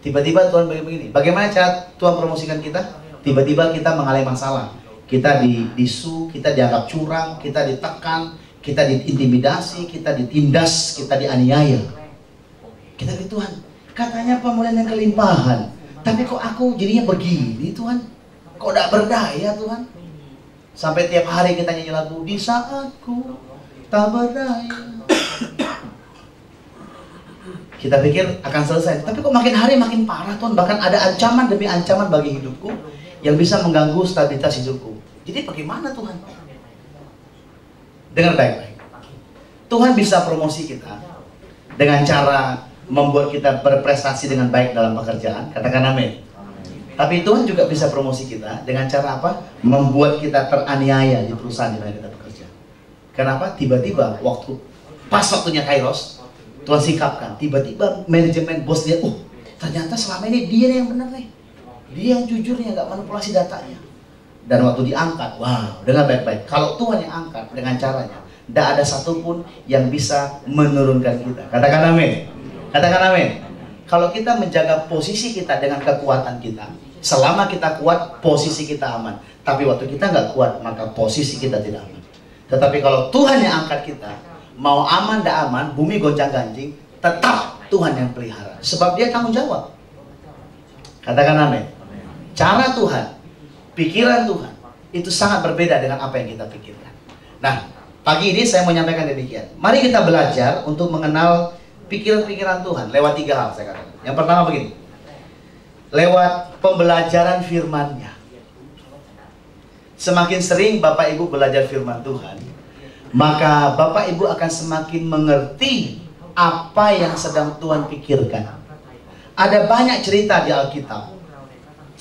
Tiba-tiba Tuhan begini. Bagaimana cara Tuhan promosikan kita? Tiba-tiba kita mengalami masalah. Kita disu, kita dianggap curang, kita ditekan, kita diintimidasi, kita ditindas, kita dianiaya. Kita bilang, Tuhan, katanya pemulihan yang kelimpahan, tapi kok aku jadinya begini Tuhan? Kok tidak berdaya Tuhan? Sampai tiap hari kita nyanyi lagu, di saatku tak berdaya. Kita pikir akan selesai, tapi kok makin hari makin parah Tuhan. Bahkan ada ancaman demi ancaman bagi hidupku yang bisa mengganggu stabilitas hidupku. Jadi bagaimana Tuhan? Dengar baik-baik. Tuhan bisa promosi kita dengan cara membuat kita berprestasi dengan baik dalam pekerjaan. Katakan amin. Tapi Tuhan juga bisa promosi kita dengan cara apa? Membuat kita teraniaya di perusahaan di mana kita bekerja. Kenapa? Tiba-tiba pas waktunya Kairos, Tuhan sikapkan, tiba-tiba manajemen bos dia, ternyata selama ini dia yang benar nih, dia yang jujur nih, nggak manipulasi datanya. Dan waktu diangkat, wow, dengar baik-baik. Kalau Tuhan yang angkat dengan caranya, tidak ada satupun yang bisa menurunkan kita. Katakan amin. Katakan amin. Kalau kita menjaga posisi kita dengan kekuatan kita, selama kita kuat, posisi kita aman. Tapi waktu kita nggak kuat, maka posisi kita tidak aman. Tetapi kalau Tuhan yang angkat kita, mau aman tidak aman, bumi gonjang-ganjing, tetap Tuhan yang pelihara. Sebab dia tanggung jawab. Katakan amin. Cara Tuhan, pikiran Tuhan, itu sangat berbeda dengan apa yang kita pikirkan. Nah, pagi ini saya mau menyampaikan demikian. Mari kita belajar untuk mengenal pikiran-pikiran Tuhan lewat 3 hal saya katakan. Yang pertama begini, lewat pembelajaran firman-Nya. Semakin sering Bapak Ibu belajar firman Tuhan, maka Bapak Ibu akan semakin mengerti apa yang sedang Tuhan pikirkan. Ada banyak cerita di Alkitab,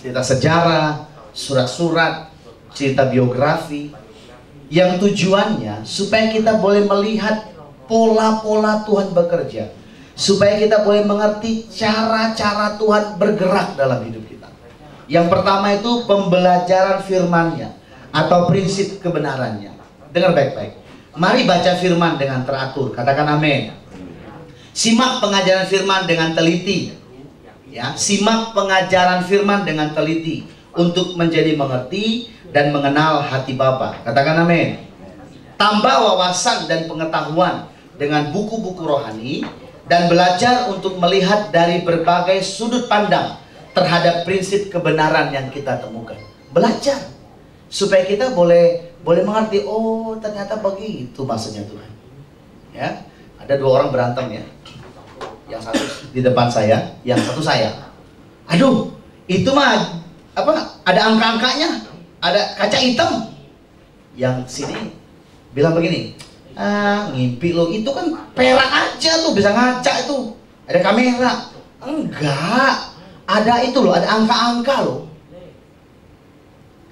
cerita sejarah, surat-surat, cerita biografi, yang tujuannya supaya kita boleh melihat pola-pola Tuhan bekerja, supaya kita boleh mengerti cara-cara Tuhan bergerak dalam hidup kita. Yang pertama itu pembelajaran firman-Nya atau prinsip kebenarannya. Dengar baik-baik. Mari baca firman dengan teratur. Katakan amin. Simak pengajaran firman dengan teliti. Ya, simak pengajaran firman dengan teliti untuk menjadi mengerti dan mengenal hati Bapa. Katakan amin. Tambah wawasan dan pengetahuan dengan buku-buku rohani dan belajar untuk melihat dari berbagai sudut pandang terhadap prinsip kebenaran yang kita temukan. Belajar supaya kita boleh mengerti, oh ternyata begitu maksudnya Tuhan. Ya, ada 2 orang berantem ya. Yang satu di depan saya, yang satu saya. Aduh, itu mah apa? Ada angka-angkanya, ada kaca hitam. Yang sini bilang begini, ngimpi lo, itu kan perak aja tuh, bisa ngaca itu, ada kamera. Enggak, ada itu loh, ada angka-angka loh.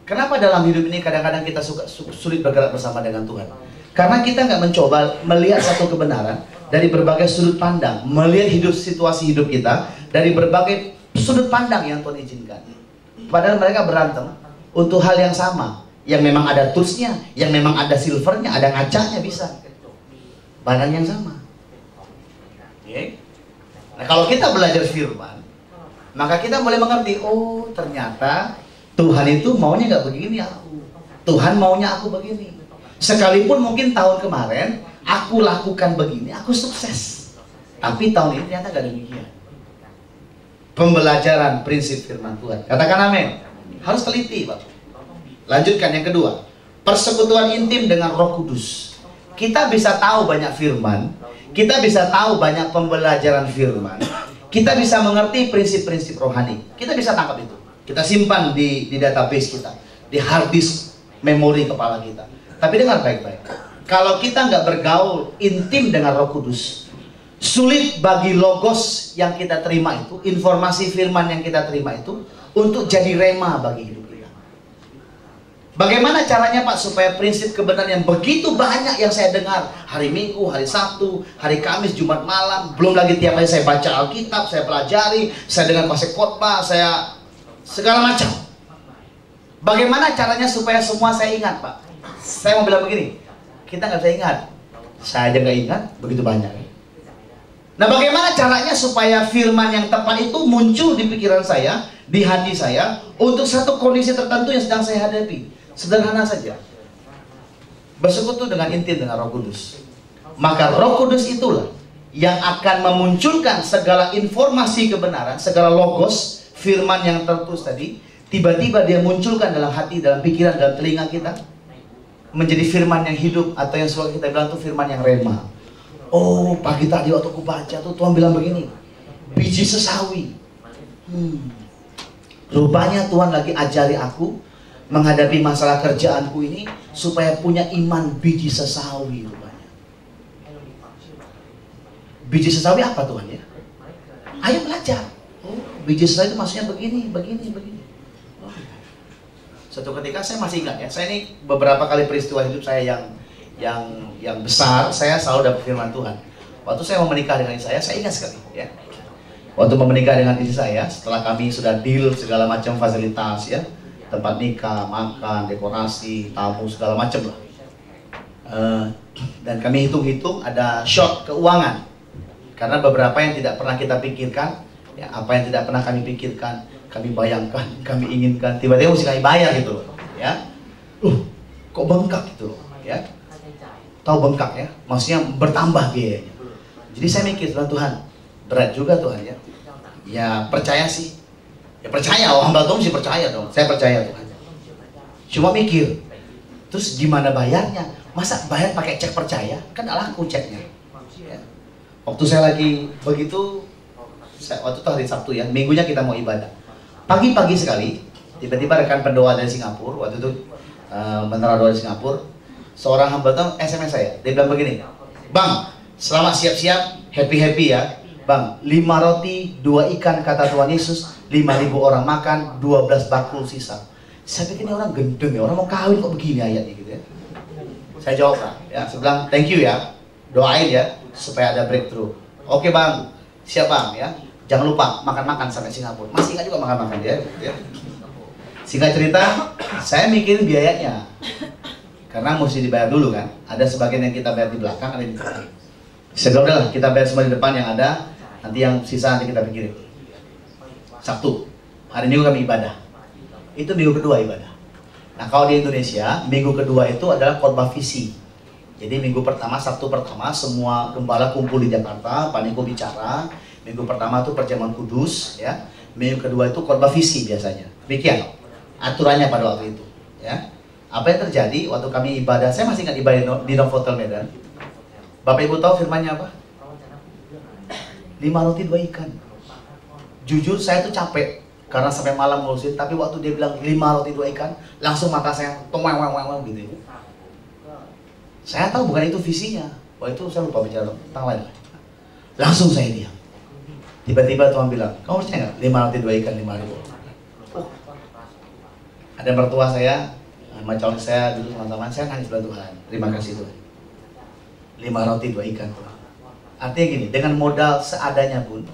Kenapa dalam hidup ini kadang-kadang kita sulit bergerak bersama dengan Tuhan? Karena kita nggak mencoba melihat satu kebenaran dari berbagai sudut pandang, melihat situasi hidup kita dari berbagai sudut pandang yang Tuhan izinkan. Padahal mereka berantem untuk hal yang sama, yang memang ada toolsnya, yang memang ada silvernya, ada ngacanya, bisa barang yang sama. Okay? Nah, kalau kita belajar firman, maka kita boleh mengerti, oh ternyata Tuhan itu maunya nggak begini aku. Tuhan maunya aku begini. Sekalipun mungkin tahun kemarin aku lakukan begini, aku sukses. Tapi tahun ini ternyata nggak demikian. Pembelajaran prinsip firman Tuhan. Katakan amin. Harus teliti, Pak. Lanjutkan yang kedua, persekutuan intim dengan Roh Kudus. Kita bisa tahu banyak firman, kita bisa tahu banyak pembelajaran firman, kita bisa mengerti prinsip-prinsip rohani. Kita bisa tangkap itu. Kita simpan di database kita, di hard disk memori kepala kita. Tapi dengar baik-baik. Kalau kita nggak bergaul intim dengan Roh Kudus, sulit bagi logos yang kita terima itu, informasi firman yang kita terima itu, untuk jadi rema bagi hidup kita. Bagaimana caranya Pak supaya prinsip kebenaran yang begitu banyak yang saya dengar hari Minggu, hari Sabtu, hari Kamis, Jumat malam, belum lagi tiap hari saya baca Alkitab, saya pelajari, saya dengar pastor khotbah, saya segala macam. Bagaimana caranya supaya semua saya ingat Pak? Saya mau bilang begini, kita nggak bisa ingat. Saya aja nggak ingat, begitu banyak. Nah, bagaimana caranya supaya firman yang tepat itu muncul di pikiran saya, di hati saya, untuk satu kondisi tertentu yang sedang saya hadapi? Sederhana saja. Bersekutu dengan intim dengan Roh Kudus. Maka Roh Kudus itulah yang akan memunculkan segala informasi kebenaran, segala logos, firman yang tertulis tadi, tiba-tiba dia munculkan dalam hati, dalam pikiran, dalam telinga kita, menjadi firman yang hidup, atau yang selalu kita bilang itu firman yang rema. Oh, pagi tadi waktu aku baca tuh Tuhan bilang begini, biji sesawi. Rupanya Tuhan lagi ajari aku menghadapi masalah kerjaanku ini supaya punya iman biji sesawi rupanya. Biji sesawi apa Tuhan ya? Ayo belajar. Oh, biji sesawi itu maksudnya begini. Oh. Suatu ketika saya masih ingat ya, saya ini beberapa kali peristiwa hidup saya yang besar, saya selalu dapat firman Tuhan. Waktu saya mau menikah dengan istri saya ingat sekali ya. Waktu mau menikah dengan istri saya, setelah kami sudah deal segala macam fasilitas ya, tempat nikah, makan, dekorasi, tamu, segala macam lah. Dan kami hitung-hitung ada short keuangan. Karena beberapa yang tidak pernah kita pikirkan, ya, apa yang tidak pernah kami pikirkan, kami bayangkan, kami inginkan, tiba-tiba mesti kami bayar gitu loh, ya. Kok bengkak gitu loh, ya. Tahu bengkak ya, maksudnya bertambah biayanya. Jadi saya mikir, Tuhan, berat juga Tuhan ya. Ya percaya sih, ya percaya, hamba Tuhan sih percaya dong, saya percaya Tuhan. Cuma mikir, terus gimana bayarnya? Masa bayar pakai cek percaya? Kan gak laku ceknya. Ya. Waktu saya lagi begitu, waktu itu hari Sabtu ya, minggunya kita mau ibadah. Pagi-pagi sekali, tiba-tiba rekan pendoa dari Singapura, waktu itu mentera doa di Singapura, seorang hamba Tuhan SMS saya, dia bilang begini, Bang, selamat siap-siap, happy-happy ya. Bang, 5 roti, 2 ikan kata Tuhan Yesus, 5.000 orang makan, 12 bakul sisa. Saya pikir ini orang gendeng ya, orang mau kawin kok begini ayatnya gitu ya. Saya jawab lah, ya, saya bilang thank you ya, doain ya, supaya ada breakthrough. Oke Bang, siap Bang ya, jangan lupa makan-makan sampai Singapura. Masih ingat juga makan-makan ya. Singkat cerita, saya mikirin biayanya. Karena mesti dibayar dulu kan, ada sebagian yang kita bayar di belakang, ada di depan. Segera lah kita bayar semua di depan yang ada, nanti yang sisa nanti kita pikirin. Sabtu, hari Minggu kami ibadah. Itu minggu kedua ibadah. Nah kalau di Indonesia, minggu kedua itu adalah khotbah visi. Jadi minggu pertama, Sabtu pertama, semua gembala kumpul di Jakarta, Pak Niko bicara. Minggu pertama itu perjamuan kudus, ya. Minggu kedua itu khotbah visi biasanya. Demikian aturannya pada waktu itu, ya. Apa yang terjadi waktu kami ibadah, saya masih ingat ibadah di Novotel Medan. Bapak Ibu tahu firmannya apa? 5 roti 2 ikan. Jujur saya tuh capek karena sampai malam ngurusin, tapi waktu dia bilang 5 roti 2 ikan, langsung mata saya tongwang gitu. Saya tahu bukan itu visinya. Wah itu saya lupa bicara tentang lain. Langsung saya diam. Tiba-tiba Tuhan bilang, kamu percaya nggak? 5 roti 2 ikan 5.000. Ada mertua saya, sama calon saya dulu teman-teman, saya nangis bilang Tuhan, terima kasih Tuhan. 5 roti 2 ikan Tuhan. Artinya gini, dengan modal seadanya pun,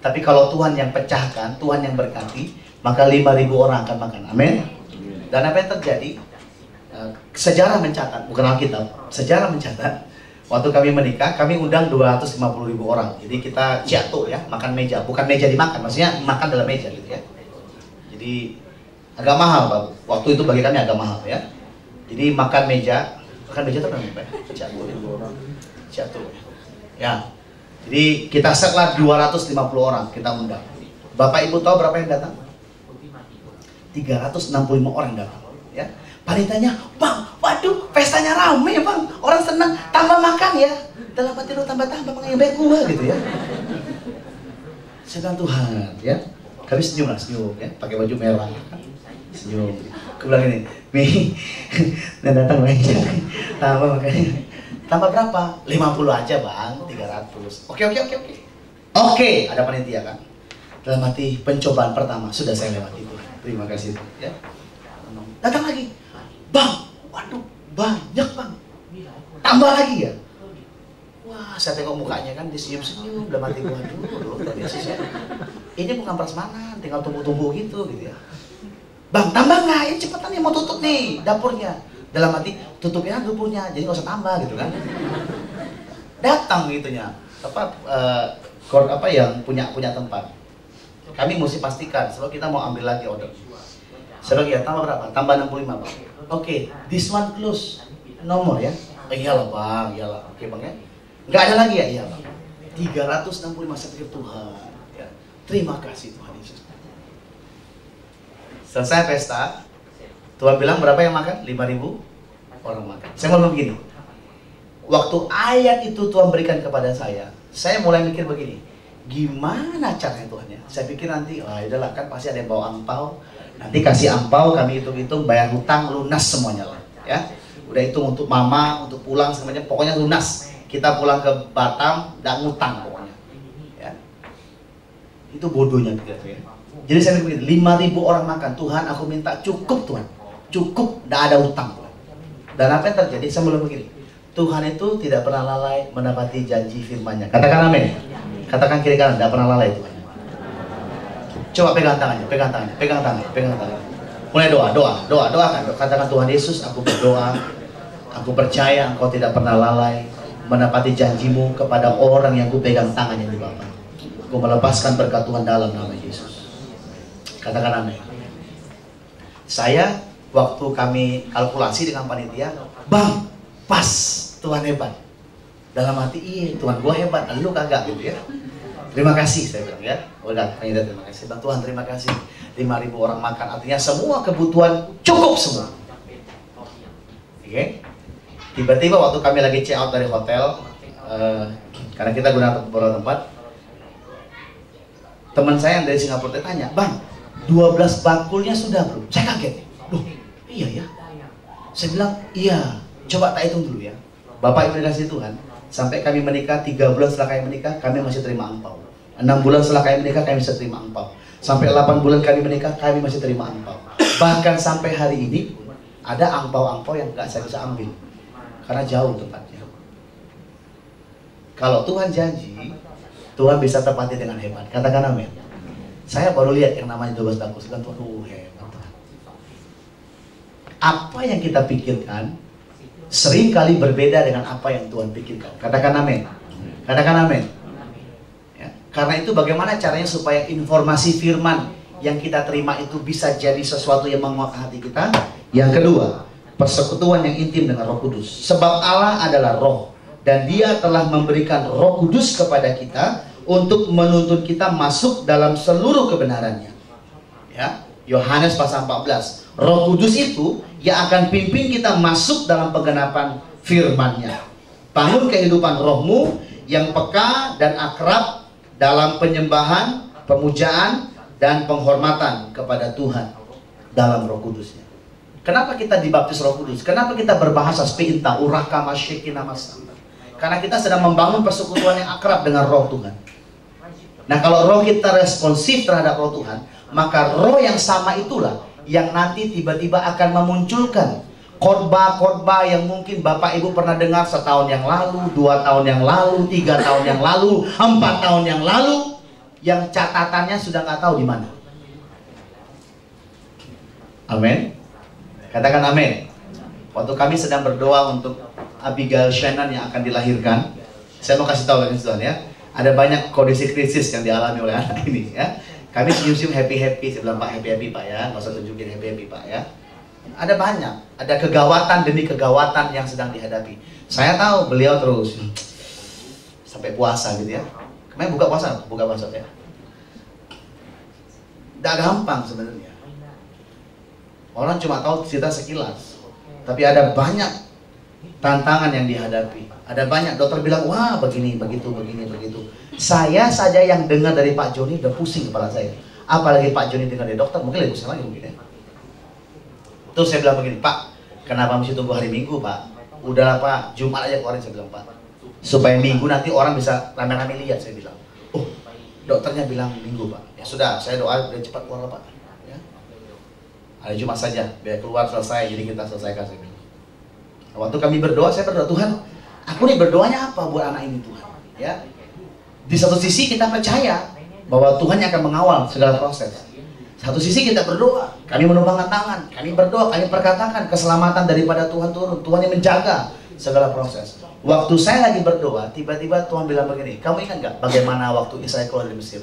tapi kalau Tuhan yang pecahkan, Tuhan yang berkati, maka 5.000 orang akan makan. Amin. Dan apa yang terjadi? Sejarah mencatat, bukan Alkitab, sejarah mencatat. Waktu kami menikah, kami undang 250.000 orang. Jadi kita jatuh ya, makan meja, bukan meja dimakan, maksudnya makan dalam meja gitu ya. Jadi agak mahal Pak. Waktu itu bagi kami agak mahal ya. Jadi makan meja itu apa namanya? Jatuh. Ya. Jadi kita setlah 250 orang kita undang. Bapak Ibu tahu berapa yang datang? 365 orang datang, ya. Panitanya, "Bang, waduh, pestanya rame, Bang. Orang senang, tambah makan ya." Dalam hati lu tambah-tambah yang baik gua gitu ya. Sedang Tuhan, ya. Kami senyum ya, pakai baju merah. Senyum. Aku bilang ini, "Mi, dan datang banyak. Tambah makanya. Tambah berapa? 50 aja Bang, 300. Oke. Oke, ada panitia kan. Dalam hati pencobaan pertama sudah saya lewati itu. Terima kasih ya. Datang lagi. Bang, waduh, banyak Bang. Tambah lagi ya. Wah, saya tengok mukanya kan disenyum-senyum, dalam hati gua dulu biasa saya. Ini bukan prasmanan, tinggal tunggu-tunggu gitu ya. Bang, tambah nggak? Ini cepetan nih mau tutup nih dapurnya. Dalam hati, tutupnya dapurnya, jadi nggak usah tambah gitu kan. Datang gitunya. apa yang punya tempat. Kami mesti pastikan sebab kita mau ambil lagi order. Sebab ya tambah berapa? Tambah 65 Bang. Oke, this one close. Nomor ya. Oh, iyalah Bang, iyalah. Oke Bang ya. Nggak ada lagi ya? Iya Bang. 365 saya pikir Tuhan. Ya. Terima kasih Tuhan Yesus. Selesai pesta, Tuhan bilang berapa yang makan? 5.000 orang makan. Saya ngomong begini. Waktu ayat itu Tuhan berikan kepada saya mulai mikir begini. Gimana caranya Tuhan ya? Saya pikir nanti, udahlah kan pasti ada yang bawa angpau. Nanti kasih angpau, kami hitung-hitung, bayar hutang, lunas semuanya lah. Ya, udah hitung untuk mama, untuk pulang semuanya, pokoknya lunas. Kita pulang ke Batam, nggak ngutang pokoknya. Ya. Itu bodohnya gitu ya. Jadi saya pikir 5.000 orang makan, Tuhan aku minta cukup Tuhan. Cukup, nggak ada utang Tuhan. Dan apa yang terjadi? Saya mulai begini. Tuhan itu tidak pernah lalai menepati janji firman-Nya. Katakan amin. Katakan kiri kanan, tidak pernah lalai Tuhan. Coba pegang tangannya, pegang tangannya, pegang tangannya, pegang tangannya. Mulai doakan. Katakan Tuhan Yesus, aku berdoa, aku percaya Engkau tidak pernah lalai menepati janjimu kepada orang yang ku pegang tangannya di Bapa. Aku melepaskan berkat Tuhan dalam nama Yesus. Katakan amin. Saya waktu kami kalkulasi dengan panitia, Bang, pas, Tuhan hebat. Dalam hati, iya Tuhan gua hebat, lu kagak gitu ya. Terima kasih saya bilang ya. Udah, terima kasih. Bang Tuhan terima kasih. 5.000 orang makan, artinya semua kebutuhan cukup semua. Oke. Tiba-tiba waktu kami lagi check out dari hotel, karena kita gunakan beberapa tempat, teman saya yang dari Singapura tanya, Bang, 12 bakulnya sudah belum? Saya kaget. Loh, iya ya. Saya bilang, iya. Coba tak hitung dulu ya. Bapak Ibu dikasih Tuhan, sampai kami menikah, 3 bulan setelah kami menikah, kami masih terima angpau. 6 bulan setelah kami menikah, kami masih terima angpau. Sampai 8 bulan kami menikah, kami masih terima angpau. Bahkan sampai hari ini, ada angpau-angpau yang gak saya bisa ambil. Karena jauh tempatnya. Kalau Tuhan janji, Tuhan bisa tepati dengan hebat. Katakan amin. Saya baru lihat yang namanya 12 bakul. Tuhan, hebat Tuhan. Apa yang kita pikirkan sering kali berbeda dengan apa yang Tuhan pikirkan. Katakan amin. Katakan amin. Ya. Karena itu bagaimana caranya supaya informasi firman yang kita terima itu bisa jadi sesuatu yang menguatkan hati kita. Yang kedua, persekutuan yang intim dengan Roh Kudus. Sebab Allah adalah Roh dan Dia telah memberikan Roh Kudus kepada kita untuk menuntun kita masuk dalam seluruh kebenarannya. Ya, Yohanes pasal 14. Roh Kudus itu yang akan pimpin kita masuk dalam penggenapan firman-Nya. Bangun kehidupan rohmu yang peka dan akrab dalam penyembahan, pemujaan, dan penghormatan kepada Tuhan dalam Roh Kudus-Nya. Kenapa kita dibaptis Roh Kudus? Kenapa kita berbahasa spinta, uraka masyekina masanda? Karena kita sedang membangun persekutuan yang akrab dengan Roh Tuhan. Nah, kalau roh kita responsif terhadap Roh Tuhan, maka roh yang sama itulah yang nanti tiba-tiba akan memunculkan khotbah-khotbah yang mungkin Bapak Ibu pernah dengar setahun yang lalu, 2 tahun yang lalu, 3 tahun yang lalu, 4 tahun yang lalu, yang catatannya sudah nggak tahu di mana. Amin. Katakan amin. Waktu kami sedang berdoa untuk Abigail Shannon yang akan dilahirkan, saya mau kasih tahu lagi Tuhan ya, ada banyak kondisi krisis yang dialami oleh anak ini ya. Kami senyum-senyum happy-happy, saya bilang Pak happy-happy Pak ya, nggak usah tunjukin happy-happy Pak ya. Ada banyak, ada kegawatan demi kegawatan yang sedang dihadapi. Saya tahu beliau terus sampai puasa gitu ya. Kemarin buka puasa ya. Nggak gampang sebenarnya. Orang cuma tahu cerita sekilas, tapi ada banyak tantangan yang dihadapi. Ada banyak dokter bilang, wah begini, begitu. Saya saja yang dengar dari Pak Joni udah pusing kepala saya. Apalagi Pak Joni dengar dari dokter, mungkin lebih pusing lagi mungkin ya. Terus saya bilang begini, Pak, kenapa mesti tunggu hari Minggu Pak? Udahlah Pak, Jumat aja keluarin, saya bilang Pak. Supaya Minggu nanti orang bisa rame-rame lihat, saya bilang. Oh, dokternya bilang Minggu Pak. Ya sudah, saya doa biar cepat keluar Pak. Ya. Hari Jumat saja, biar keluar selesai, jadi kita selesaikan, saya bilang. Waktu kami berdoa, saya berdoa, Tuhan, aku nih berdoanya apa buat anak ini Tuhan? Ya. Di satu sisi kita percaya bahwa Tuhan yang akan mengawal segala proses. Satu sisi kita berdoa, kami menumpangkan tangan, kami berdoa, kami perkatakan keselamatan daripada Tuhan turun, Tuhan yang menjaga segala proses. Waktu saya lagi berdoa, tiba-tiba Tuhan bilang begini, kamu ingat nggak bagaimana waktu Israel keluar dari Mesir?